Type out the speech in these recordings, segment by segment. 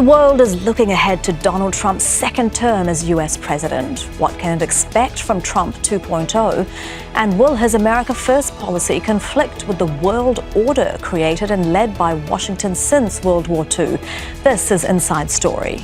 The world is looking ahead to Donald Trump's second term as US president. What can it expect from Trump 2.0? And will his America First policy conflict with the world order created and led by Washington since World War II? This is Inside Story.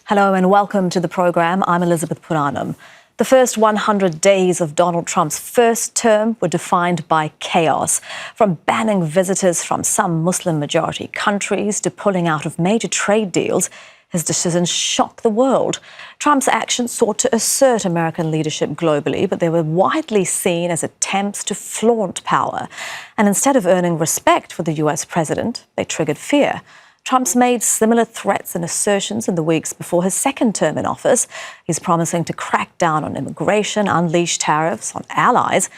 Hello and welcome to the program. I'm Elizabeth Puranam. The first 100 days of Donald Trump's first term were defined by chaos, from banning visitors from some Muslim-majority countries to pulling out of major trade deals. His decisions shocked the world. Trump's actions sought to assert American leadership globally, but they were widely seen as attempts to flaunt power. And instead of earning respect for the US president, they triggered fear. Trump's made similar threats and assertions in the weeks before his second term in office. He's promising to crack down on immigration, unleash tariffs on allies,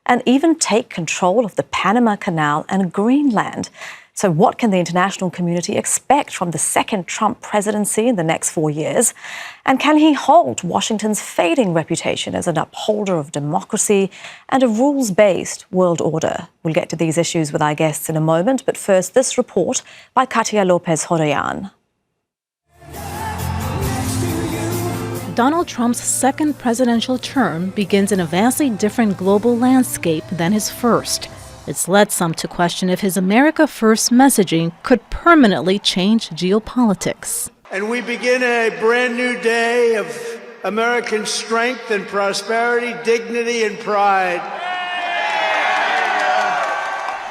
and even take control of the Panama Canal and Greenland. So what can the international community expect from the second Trump presidency in the next 4 years? And can he halt Washington's fading reputation as an upholder of democracy and a rules-based world order? We'll get to these issues with our guests in a moment, but first, this report by Katia Lopez-Horayan. Donald Trump's second presidential term begins in a vastly different global landscape than his first. It's led some to question if his America First messaging could permanently change geopolitics. And we begin a brand new day of American strength and prosperity, dignity and pride.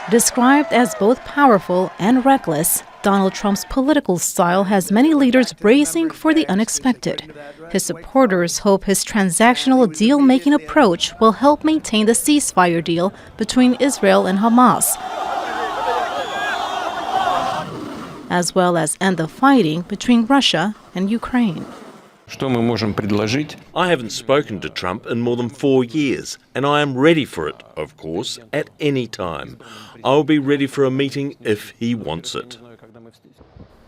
Described as both powerful and reckless, Donald Trump's political style has many leaders bracing for the unexpected. His supporters hope his transactional deal-making approach will help maintain the ceasefire deal between Israel and Hamas, as well as end the fighting between Russia and Ukraine. I haven't spoken to Trump in more than 4 years, and I am ready for it, of course, at any time. I'll be ready for a meeting if he wants it.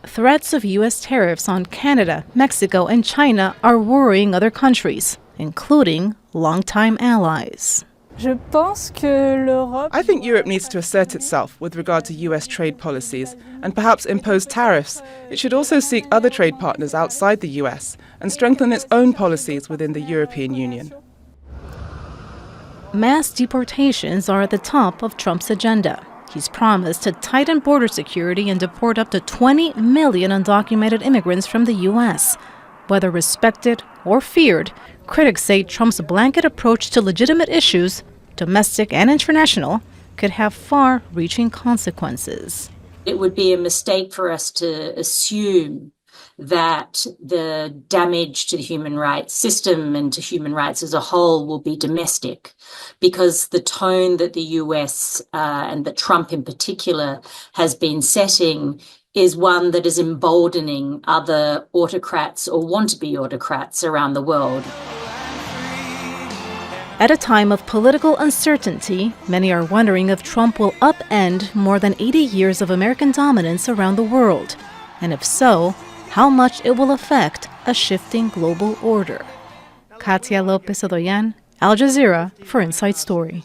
Threats of U.S. tariffs on Canada, Mexico, and China are worrying other countries, including longtime allies. I think Europe needs to assert itself with regard to US trade policies and perhaps impose tariffs. It should also seek other trade partners outside the US and strengthen its own policies within the European Union. Mass deportations are at the top of Trump's agenda. He's promised to tighten border security and deport up to 20 million undocumented immigrants from the U.S. Whether respected or feared, critics say Trump's blanket approach to legitimate issues, domestic and international, could have far-reaching consequences. It would be a mistake for us to assume that the damage to the human rights system and to human rights as a whole will be domestic, because the tone that the US and that Trump in particular has been setting is one that is emboldening other autocrats or want-to-be autocrats around the world. At a time of political uncertainty, many are wondering if Trump will upend more than 80 years of American dominance around the world, and if so, how much it will affect a shifting global order. Katia Lopez-Horayan, Al Jazeera for Inside Story.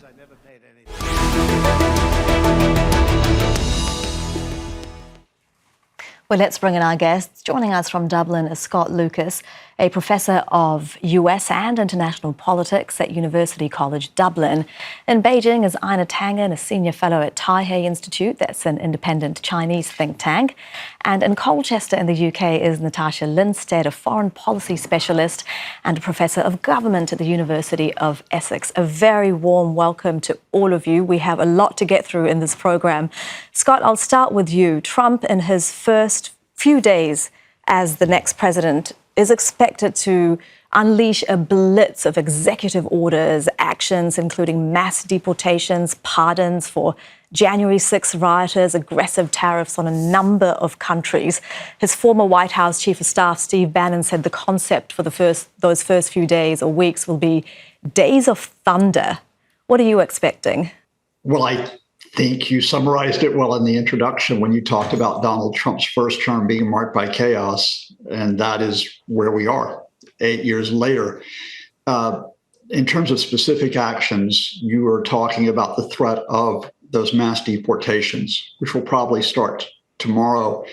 Well, let's bring in our guests. Joining us from Dublin is Scott Lucas, a professor of US and international politics at University College Dublin. In Beijing is Einar Tangen, a senior fellow at Taihe Institute, that's an independent Chinese think tank. And in Colchester in the UK is Natasha Lindstaedt, a foreign policy specialist and a professor of government at the University of Essex. A very warm welcome to all of you. We have a lot to get through in this program. Scott, I'll start with you. Trump, in his first few days as the next president, is expected to unleash a blitz of executive orders, actions including mass deportations, pardons for January 6 rioters, aggressive tariffs on a number of countries. His former White House Chief of Staff, Steve Bannon, said the concept for those first few days or weeks will be days of thunder. What are you expecting? Well, I think you summarized it well in the introduction when you talked about Donald Trump's first term being marked by chaos, and that is where we are 8 years later. In terms of specific actions, you are talking about the threat of those mass deportations, which will probably start tomorrow.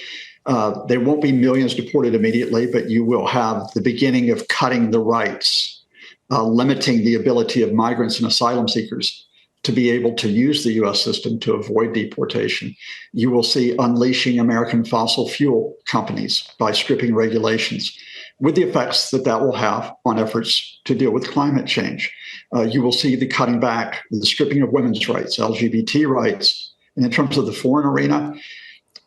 There won't be millions deported immediately, but you will have the beginning of cutting the rights, limiting the ability of migrants and asylum seekers to be able to use the U.S. system to avoid deportation. You will see unleashing American fossil fuel companies by stripping regulations, with the effects that that will have on efforts to deal with climate change. You will see the cutting back, the stripping of women's rights, LGBT rights. And in terms of the foreign arena,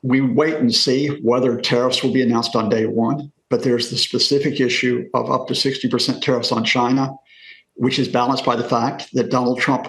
we wait and see whether tariffs will be announced on day one. But there's the specific issue of up to 60% tariffs on China, which is balanced by the fact that Donald Trump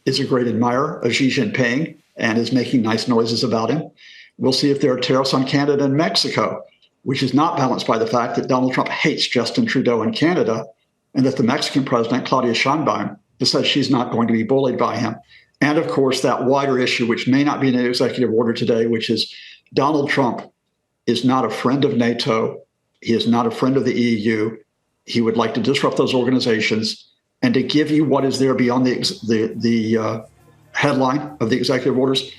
is a great admirer of Xi Jinping and is making nice noises about him. We'll see if there are tariffs on Canada and Mexico, which is not balanced by the fact that Donald Trump hates Justin Trudeau in Canada and that the Mexican president, Claudia Sheinbaum, has said she's not going to be bullied by him. And of course, that wider issue, which may not be in an executive order today, which is Donald Trump is not a friend of NATO. He is not a friend of the EU. He would like to disrupt those organizations. And to give you what is there beyond the headline of the executive orders,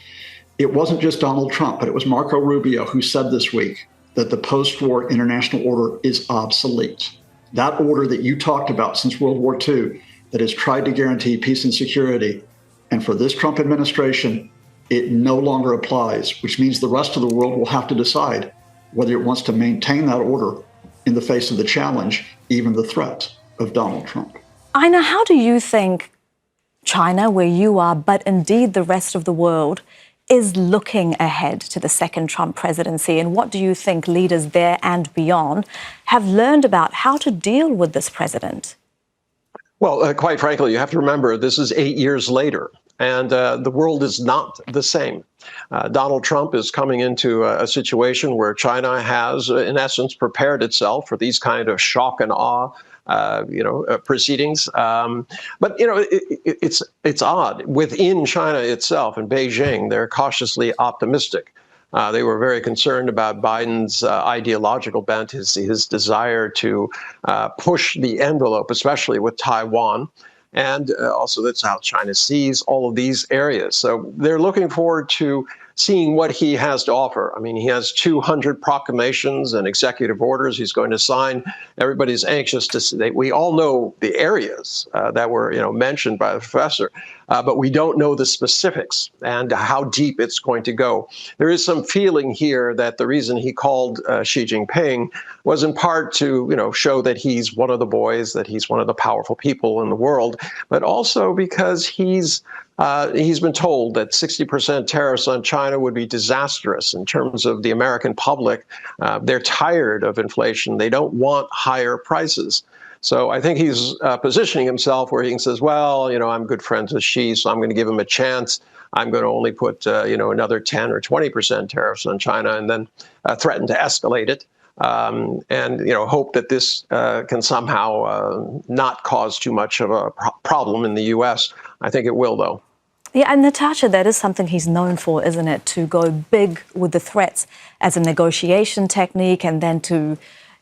it wasn't just Donald Trump, but it was Marco Rubio who said this week that the post-war international order is obsolete. That order that you talked about since World War II that has tried to guarantee peace and security, and for this Trump administration, it no longer applies, which means the rest of the world will have to decide whether it wants to maintain that order in the face of the challenge, even the threat of Donald Trump. Einar, how do you think China, where you are, but indeed the rest of the world, is looking ahead to the second Trump presidency? And what do you think leaders there and beyond have learned about how to deal with this president? Well, quite frankly, you have to remember this is 8 years later, and the world is not the same. Donald Trump is coming into a situation where China has, in essence, prepared itself for these kind of shock and awe proceedings. But, it's odd. Within China itself, in Beijing, they're cautiously optimistic. They were very concerned about Biden's ideological bent, his desire to push the envelope, especially with Taiwan, and also the South China Seas, all of these areas. So they're looking forward to seeing what he has to offer. I mean, he has 200 proclamations and executive orders he's going to sign. Everybody's anxious to see. We all know the areas that were, mentioned by the professor, but we don't know the specifics and how deep it's going to go. There is some feeling here that the reason he called Xi Jinping was in part to, show that he's one of the boys, that he's one of the powerful people in the world, but also because he's been told that 60% tariffs on China would be disastrous in terms of the American public. They're tired of inflation. They don't want higher prices. So I think he's positioning himself where he says, well, I'm good friends with Xi, so I'm going to give him a chance. I'm going to only put, another 10 or 20% tariffs on China and then threaten to escalate it. And hope that this can somehow not cause too much of a problem in the U.S. I think it will, though. Yeah, and Natasha, that is something he's known for, isn't it? To go big with the threats as a negotiation technique and then to,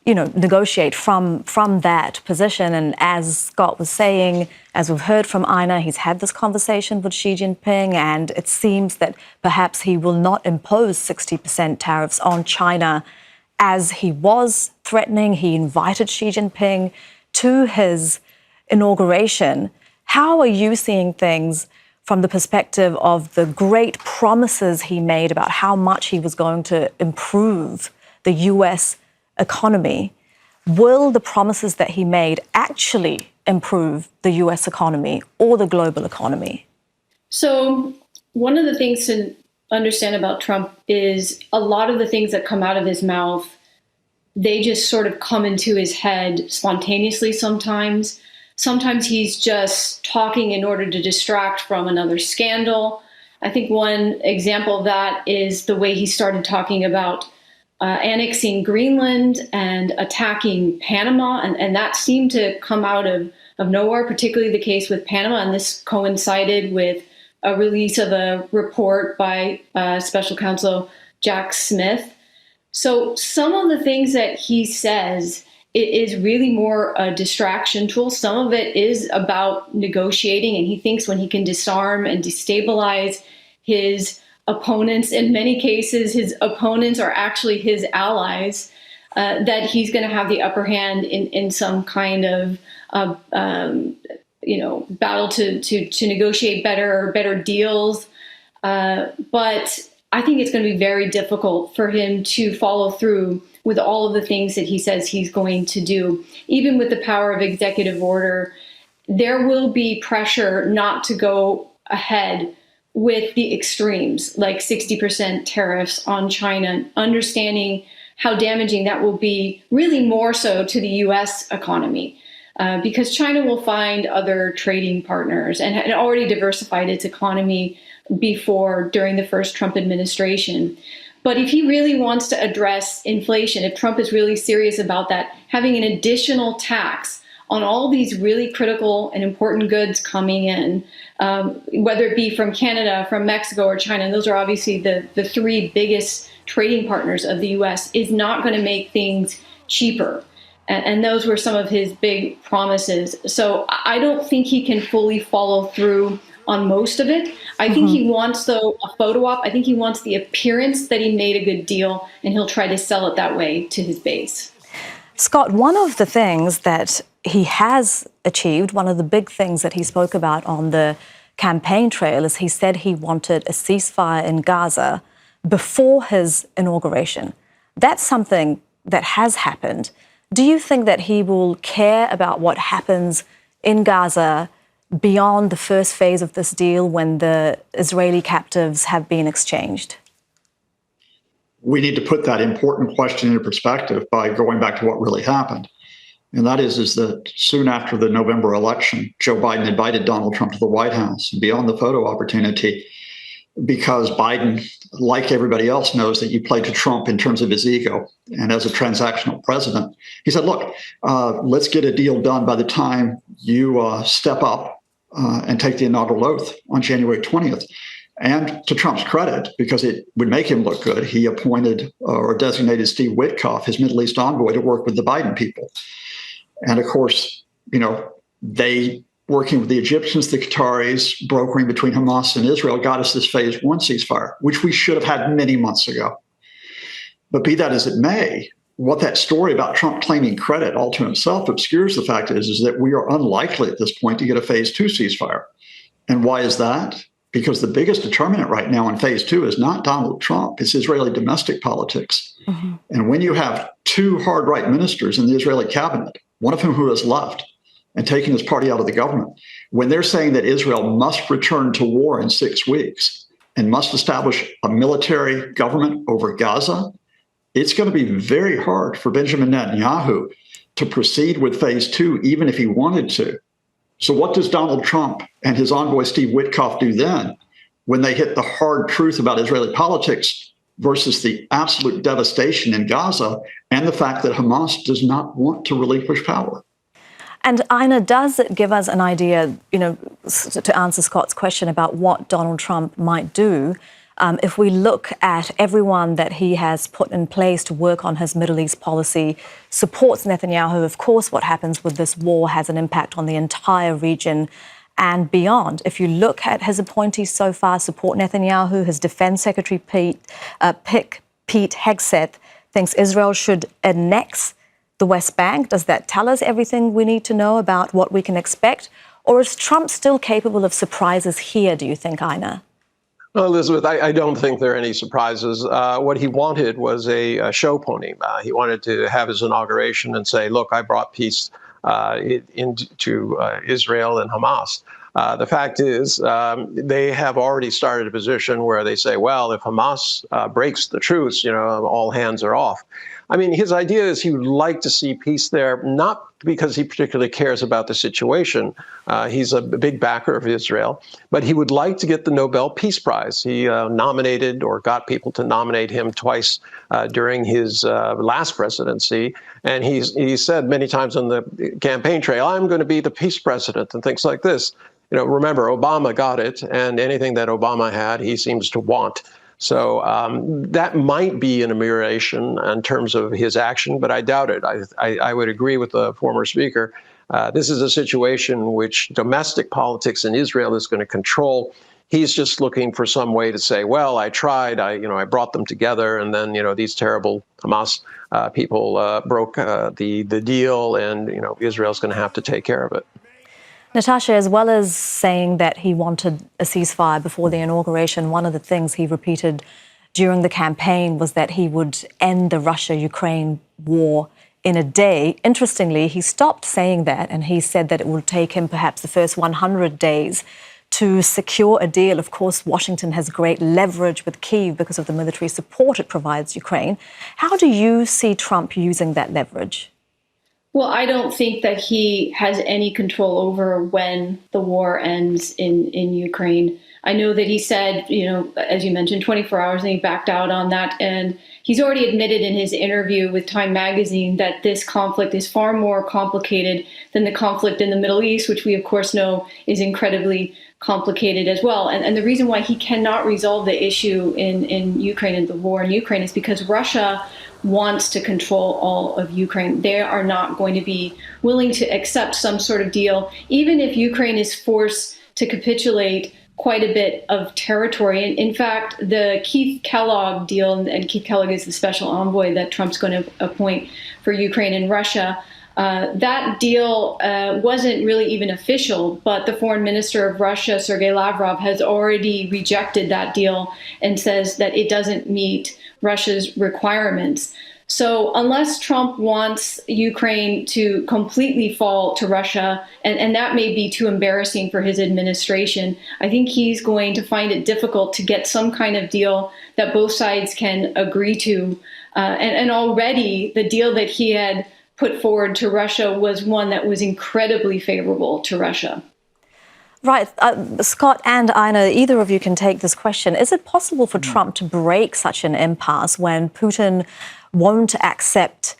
negotiate from that position. And as Scott was saying, as we've heard from Einar, he's had this conversation with Xi Jinping, and it seems that perhaps he will not impose 60% tariffs on China as he was threatening. He invited Xi Jinping to his inauguration. How are you seeing things from the perspective of the great promises he made about how much he was going to improve the U.S. economy? Will the promises that he made actually improve the U.S. economy or the global economy? So one of the things to understand about Trump is a lot of the things that come out of his mouth, they just sort of come into his head spontaneously sometimes. Sometimes he's just talking in order to distract from another scandal. I think one example of that is the way he started talking about annexing Greenland and attacking Panama. And that seemed to come out of nowhere, particularly the case with Panama. And this coincided with a release of a report by Special Counsel Jack Smith. So some of the things that he says, it is really more a distraction tool. Some of it is about negotiating, and he thinks when he can disarm and destabilize his opponents, in many cases his opponents are actually his allies, that he's going to have the upper hand in some kind of battle to negotiate better deals. But I think it's going to be very difficult for him to follow through with all of the things that he says he's going to do. Even with the power of executive order, there will be pressure not to go ahead with the extremes, like 60% tariffs on China, understanding how damaging that will be, really more so to the U.S. economy, because China will find other trading partners and had already diversified its economy during the first Trump administration. But if he really wants to address inflation, if Trump is really serious about that, having an additional tax on all these really critical and important goods coming in, whether it be from Canada, from Mexico, or China, and those are obviously the three biggest trading partners of the U.S., is not going to make things cheaper. And those were some of his big promises. So I don't think he can fully follow through on most of it. I think he wants, though, a photo op. I think he wants the appearance that he made a good deal, and he'll try to sell it that way to his base. Scott, one of the things that he has achieved, one of the big things that he spoke about on the campaign trail, is he said he wanted a ceasefire in Gaza before his inauguration. That's something that has happened. Do you think that he will care about what happens in Gaza beyond the first phase of this deal when the Israeli captives have been exchanged? We need to put that important question into perspective by going back to what really happened. And that is that soon after the November election, Joe Biden invited Donald Trump to the White House beyond the photo opportunity, because Biden, like everybody else, knows that you play to Trump in terms of his ego. And as a transactional president, he said, look, let's get a deal done by the time you step up and take the inaugural oath on January 20th. And to Trump's credit, because it would make him look good, he appointed or designated Steve Witkoff, his Middle East envoy, to work with the Biden people. And of course, they, working with the Egyptians, the Qataris, brokering between Hamas and Israel, got us this phase one ceasefire, which we should have had many months ago. But be that as it may, what that story about Trump claiming credit all to himself obscures the fact is that we are unlikely at this point to get a phase two ceasefire. And why is that? Because the biggest determinant right now in phase two is not Donald Trump, it's Israeli domestic politics. And when you have two hard right ministers in the Israeli cabinet, one of whom has left and taken his party out of the government, when they're saying that Israel must return to war in 6 weeks and must establish a military government over Gaza, it's going to be very hard for Benjamin Netanyahu to proceed with phase two, even if he wanted to. So what does Donald Trump and his envoy Steve Witkoff do then when they hit the hard truth about Israeli politics versus the absolute devastation in Gaza and the fact that Hamas does not want to relinquish power? And Einar, does it give us an idea, to answer Scott's question about what Donald Trump might do, if we look at everyone that he has put in place to work on his Middle East policy, supports Netanyahu? Of course, what happens with this war has an impact on the entire region and beyond. If you look at his appointees so far, support Netanyahu. His Defense Secretary Pete Hegseth thinks Israel should annex the West Bank. Does that tell us everything we need to know about what we can expect? Or is Trump still capable of surprises here, do you think, Einar? Well, Elizabeth, I don't think there are any surprises. What he wanted was a show pony. He wanted to have his inauguration and say, look, I brought peace into Israel and Hamas. The fact is, they have already started a position where they say, well, if Hamas breaks the truce, all hands are off. I mean, his idea is he would like to see peace there, not because he particularly cares about the situation. He's a big backer of Israel, but he would like to get the Nobel Peace Prize. He nominated or got people to nominate him twice during his last presidency. And he said many times on the campaign trail, I'm going to be the peace president and things like this. remember, Obama got it, and anything that Obama had, he seems to want. So that might be an amelioration in terms of his action, but I doubt it. I would agree with the former speaker. This is a situation which domestic politics in Israel is going to control. He's just looking for some way to say, well, I tried, I brought them together, and then, these terrible Hamas people broke the deal, and, Israel's going to have to take care of it. Natasha, as well as saying that he wanted a ceasefire before the inauguration, one of the things he repeated during the campaign was that he would end the Russia-Ukraine war in a day. Interestingly, he stopped saying that, and he said that it would take him perhaps the first 100 days to secure a deal. Of course, Washington has great leverage with Kyiv because of the military support it provides Ukraine. How do you see Trump using that leverage? Well, I don't think that he has any control over when the war ends in Ukraine. I know that he said, as you mentioned, 24 hours, and he backed out on that. And he's already admitted in his interview with Time magazine that this conflict is far more complicated than the conflict in the Middle East, which we, of course, know is incredibly complicated as well. And the reason why he cannot resolve the issue in Ukraine and the war in Ukraine is because Russia wants to control all of Ukraine. They are not going to be willing to accept some sort of deal, even if Ukraine is forced to capitulate quite a bit of territory. And in fact, the Keith Kellogg deal, and Keith Kellogg is the special envoy that Trump's going to appoint for Ukraine and Russia, that deal wasn't really even official, but the foreign minister of Russia, Sergei Lavrov, has already rejected that deal and says that it doesn't meet Russia's requirements. So unless Trump wants Ukraine to completely fall to Russia, and that may be too embarrassing for his administration, I think he's going to find it difficult to get some kind of deal that both sides can agree to. And already the deal that he had put forward to Russia was one that was incredibly favorable to Russia. Right. Scott and Einar, either of you can take this question. Is it possible for Trump to break such an impasse when Putin won't accept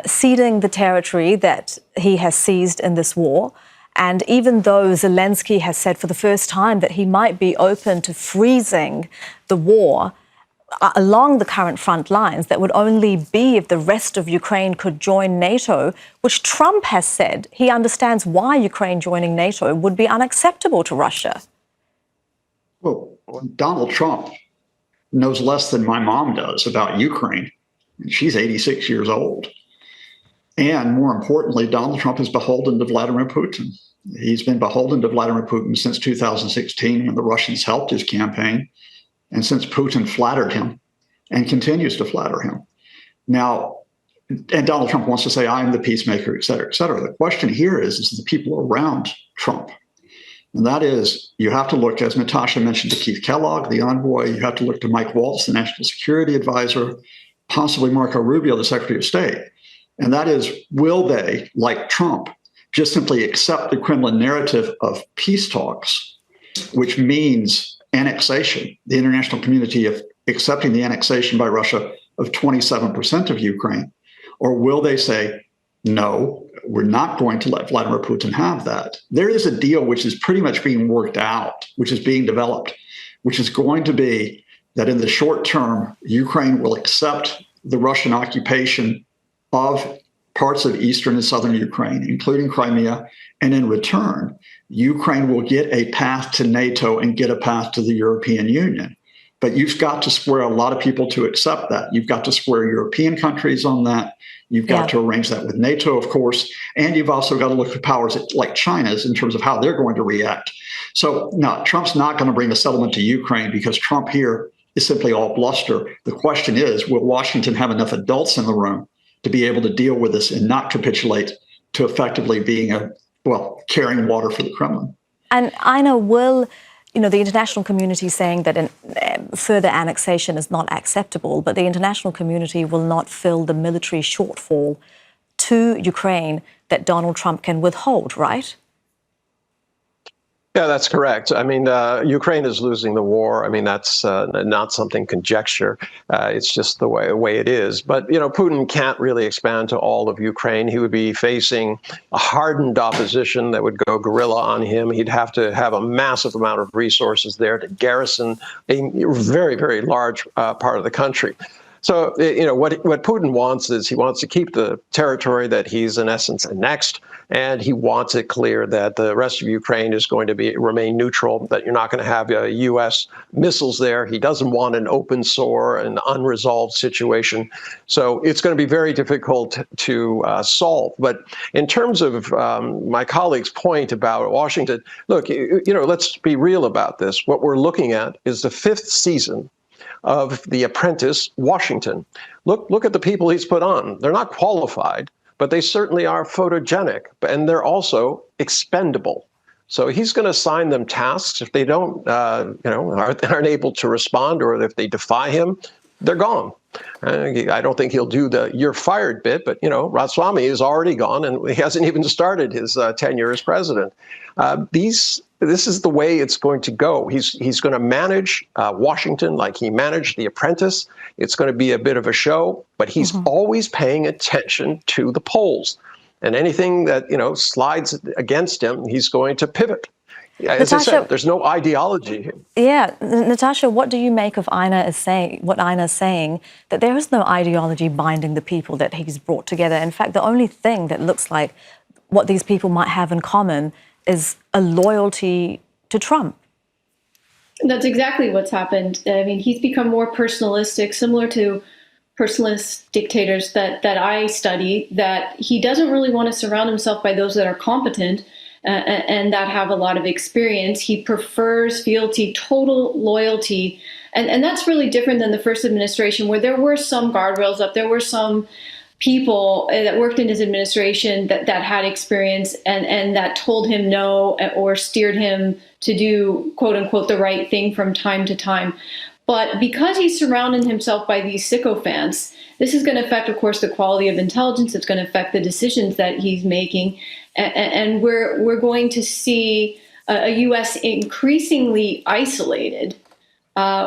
ceding the territory that he has seized in this war? And even though Zelensky has said for the first time that he might be open to freezing the war along the current front lines, that would only be if the rest of Ukraine could join NATO, which Trump has said he understands why Ukraine joining NATO would be unacceptable to Russia. Well, Donald Trump knows less than my mom does about Ukraine. She's 86 years old. And more importantly, Donald Trump is beholden to Vladimir Putin. He's been beholden to Vladimir Putin since 2016 when the Russians helped his campaign, and since Putin flattered him and continues to flatter him. Now, and Donald Trump wants to say, I'm the peacemaker, et cetera, et cetera. The question here is the people around Trump. And that is, you have to look, as Natasha mentioned, to Keith Kellogg, the envoy. You have to look to Mike Waltz, the national security advisor, possibly Marco Rubio, the Secretary of State. And that is, will they, like Trump, just simply accept the Kremlin narrative of peace talks, which means annexation, the international community of accepting the annexation by Russia of 27% of Ukraine? Or will they say, no, we're not going to let Vladimir Putin have that? There is a deal which is pretty much being worked out, which is being developed, which is going to be that in the short term, Ukraine will accept the Russian occupation of parts of eastern and southern Ukraine, including Crimea, and in return, Ukraine will get a path to NATO and get a path to the European Union. But you've got to square a lot of people to accept that. You've got to square European countries on that. You've got to arrange that with NATO, of course. And you've also got to look at powers like China's in terms of how they're going to react. So no, Trump's not going to bring a settlement to Ukraine because Trump here is simply all bluster. The question is, will Washington have enough adults in the room to be able to deal with this and not capitulate to effectively being carrying water for the Kremlin? And Einar, will, the international community saying that further annexation is not acceptable, but the international community will not fill the military shortfall to Ukraine that Donald Trump can withhold, right? Yeah, that's correct. I mean, Ukraine is losing the war. I mean, that's not something conjecture. It's just the way it is. But, Putin can't really expand to all of Ukraine. He would be facing a hardened opposition that would go guerrilla on him. He'd have to have a massive amount of resources there to garrison a very, very large part of the country. So, what Putin wants is he wants to keep the territory that he's in essence annexed, and he wants it clear that the rest of Ukraine is going to remain neutral, that you're not going to have U.S. missiles there. He doesn't want an open sore, an unresolved situation. So it's going to be very difficult to solve. But in terms of my colleague's point about Washington, look, let's be real about this. What we're looking at is the 5th season of The Apprentice, Washington. Look at the people he's put on. They're not qualified, but they certainly are photogenic, and they're also expendable. So he's going to assign them tasks. If they don't, aren't able to respond, or if they defy him, they're gone. I don't think he'll do the "you're fired" bit, but Ramaswamy is already gone, and he hasn't even started his tenure as president. This is the way it's going to go. He's going to manage Washington like he managed The Apprentice. It's going to be a bit of a show, but he's always paying attention to the polls. And anything that slides against him, he's going to pivot. As I said, there's no ideology here. Yeah, Natasha, what do you make of Einar saying, that there is no ideology binding the people that he's brought together? In fact, the only thing that looks like what these people might have in common is a loyalty to Trump. That's exactly what's happened. I mean, he's become more personalistic, similar to personalist dictators that I study, that he doesn't really want to surround himself by those that are competent and that have a lot of experience. He prefers fealty, total loyalty. And that's really different than the first administration, where there were some guardrails up. There were some people that worked in his administration that had experience and that told him no or steered him to do, quote unquote, the right thing from time to time. But because he's surrounding himself by these sycophants, this is going to affect, of course, the quality of intelligence. It's going to affect the decisions that he's making. And we're going to see a U.S. increasingly isolated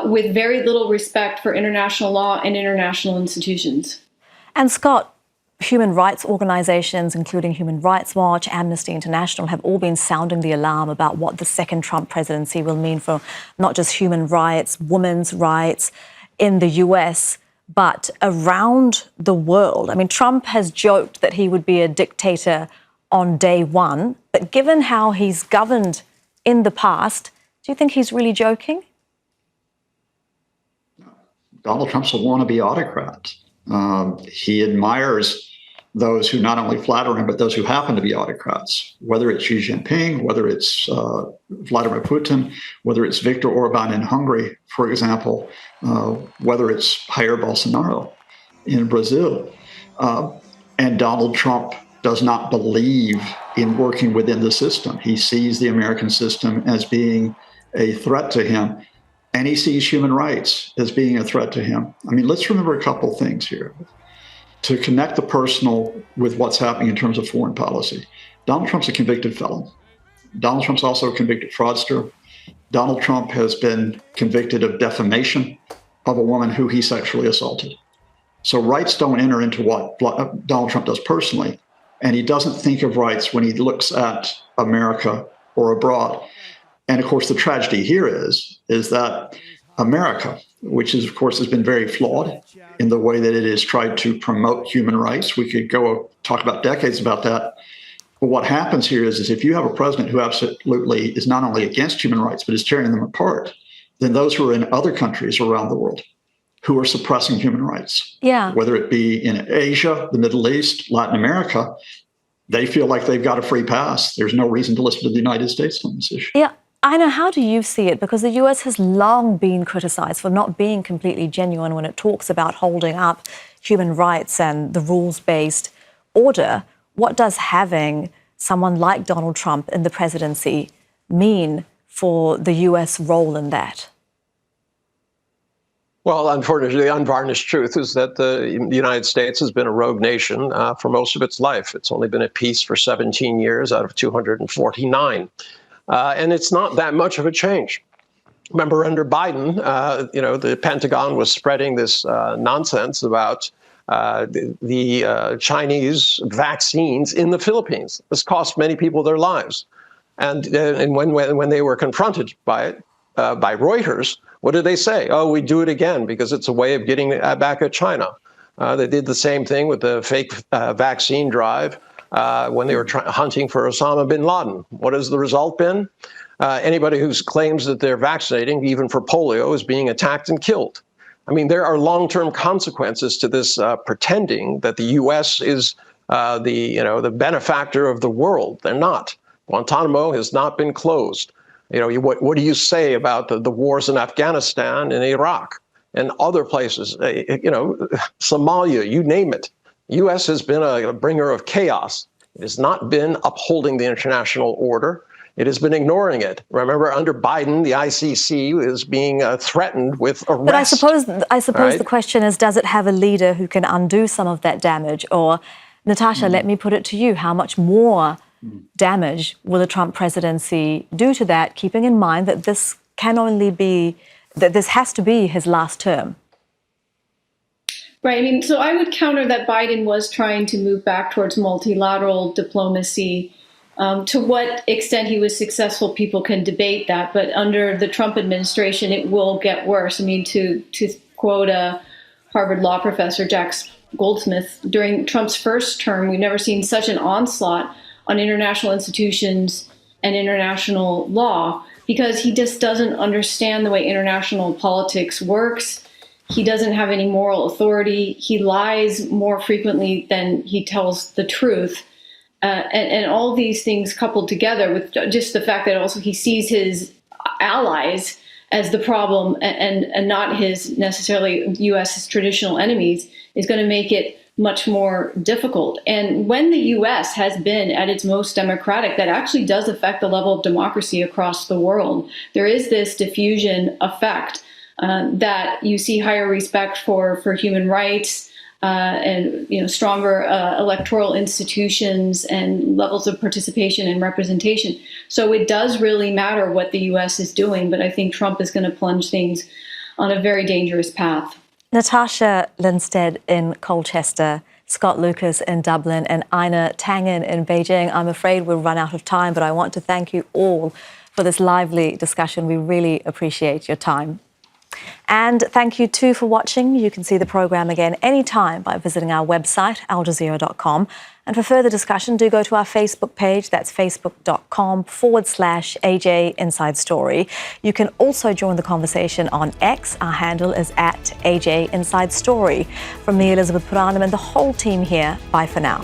with very little respect for international law and international institutions. And Scott, human rights organizations, including Human Rights Watch, Amnesty International, have all been sounding the alarm about what the second Trump presidency will mean for not just human rights, women's rights in the US, but around the world. I mean, Trump has joked that he would be a dictator on day one, but given how he's governed in the past, do you think he's really joking? Donald Trump's a wannabe autocrat. He admires those who not only flatter him, but those who happen to be autocrats, whether it's Xi Jinping, whether it's Vladimir Putin, whether it's Viktor Orban in Hungary, for example, whether it's Jair Bolsonaro in Brazil. And Donald Trump does not believe in working within the system. He sees the American system as being a threat to him. And he sees human rights as being a threat to him. I mean, let's remember a couple things here. To connect the personal with what's happening in terms of foreign policy. Donald Trump's a convicted felon. Donald Trump's also a convicted fraudster. Donald Trump has been convicted of defamation of a woman who he sexually assaulted. So rights don't enter into what Donald Trump does personally. And he doesn't think of rights when he looks at America or abroad. And of course, the tragedy here is that America, which is, of course, has been very flawed in the way that it has tried to promote human rights. We could go talk about decades about that. But what happens here is if you have a president who absolutely is not only against human rights, but is tearing them apart, then those who are in other countries around the world who are suppressing human rights, whether it be in Asia, the Middle East, Latin America, they feel like they've got a free pass. There's no reason to listen to the United States on this issue. Yeah. Einar, how do you see it? Because the US has long been criticized for not being completely genuine when it talks about holding up human rights and the rules-based order. What does having someone like Donald Trump in the presidency mean for the US role in that? Well, unfortunately, the unvarnished truth is that the United States has been a rogue nation for most of its life. It's only been at peace for 17 years out of 249. And it's not that much of a change. Remember, under Biden, the Pentagon was spreading this nonsense about the Chinese vaccines in the Philippines. This cost many people their lives. And when they were confronted by it, by Reuters, what did they say? Oh, we do it again because it's a way of getting back at China. They did the same thing with the fake vaccine drive when they were hunting for Osama bin Laden. What has the result been? Anybody who claims that they're vaccinating, even for polio, is being attacked and killed. I mean, there are long-term consequences to this pretending that the U.S. is the benefactor of the world. They're not. Guantanamo has not been closed. What do you say about the wars in Afghanistan and Iraq and other places? Somalia, you name it. The U.S. has been a bringer of chaos. It has not been upholding the international order. It has been ignoring it. Remember, under Biden, the ICC is being threatened with arrest. But I suppose the question is, does it have a leader who can undo some of that damage? Or, Natasha, let me put it to you, how much more damage will the Trump presidency do to that, keeping in mind that this has to be his last term? Right. I mean, so I would counter that Biden was trying to move back towards multilateral diplomacy. To what extent he was successful, people can debate that. But under the Trump administration, it will get worse. I mean, to quote a Harvard law professor, Jack Goldsmith, during Trump's first term, we've never seen such an onslaught on international institutions and international law, because he just doesn't understand the way international politics works. He doesn't have any moral authority. He lies more frequently than he tells the truth. And all these things coupled together with just the fact that also he sees his allies as the problem and not his necessarily U.S.'s traditional enemies is going to make it much more difficult. And when the U.S. has been at its most democratic, that actually does affect the level of democracy across the world. There is this diffusion effect that you see higher respect for human rights, and stronger electoral institutions and levels of participation and representation. So it does really matter what the U.S. is doing, but I think Trump is going to plunge things on a very dangerous path. Natasha Lindstaedt in Colchester, Scott Lucas in Dublin, and Einar Tangen in Beijing. I'm afraid we've run out of time, but I want to thank you all for this lively discussion. We really appreciate your time. And thank you too for watching. You can see the programme again anytime by visiting our website, aljazeera.com. And for further discussion, do go to our Facebook page. That's facebook.com/AJ Inside Story. You can also join the conversation on X. Our handle is @AJ Inside Story. From me, Elizabeth Puranam, and the whole team here, bye for now.